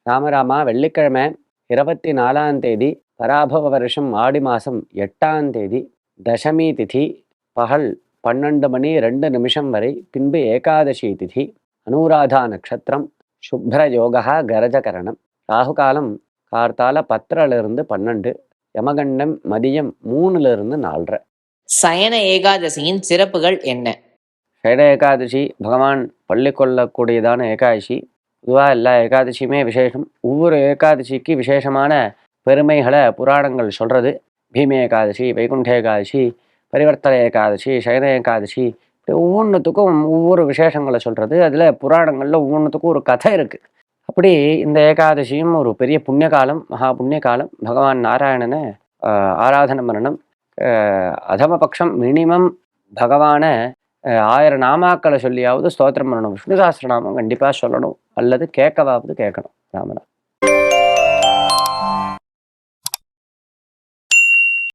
ராமராமா வெள்ளிக்கிழமை 24ஆம் தேதி பராபவ வருஷம் ஆடி மாதம் 8ஆம் தேதி தசமி திதி பகல் 12 மணி 2 நிமிஷம் வரை, பின்பு ஏகாதசி திதி, அனுராதா நட்சத்திரம், சுப்ர யோகா கரஜகரணம், ராகுகாலம் கார்த்தால 10லிருந்து 12, யமகண்டம் மதியம் 3லிருந்து 4:30. சயன ஏகாதசியின் சிறப்புகள் என்ன? ஷட ஏகாதசி பகவான் பள்ளி கொள்ளக்கூடியதான ஏகாதசி. பொதுவாக எல்லா ஏகாதசியுமே விசேஷம். ஒவ்வொரு ஏகாதசிக்கு விசேஷமான பெருமைகளை புராணங்கள் சொல்கிறது. பீம ஏகாதசி, வைகுண்ட ஏகாதசி, பரிவர்த்தன ஏகாதசி, சயன ஏகாதசி, இப்படி ஒவ்வொன்றுத்துக்கும் ஒவ்வொரு விசேஷங்களை சொல்கிறது. அதில் புராணங்களில் ஒவ்வொன்றுத்துக்கும் ஒரு கதை இருக்குது. அப்படி இந்த ஏகாதசியும் ஒரு பெரிய புண்ணியகாலம், மகா புண்ணியகாலம். பகவான் நாராயணனை ஆராதனை பண்ணணும். அதமபக்ஷம் மினிமம் பகவானை 1000 நாமாக்களை சொல்லியாவது ஸ்தோத்திரம் பண்ணணும். விஷ்ணு சாஸ்திரநாமம் கண்டிப்பாக சொல்லணும், அல்லது கேட்கவாவது கேட்கணும் ராமனா.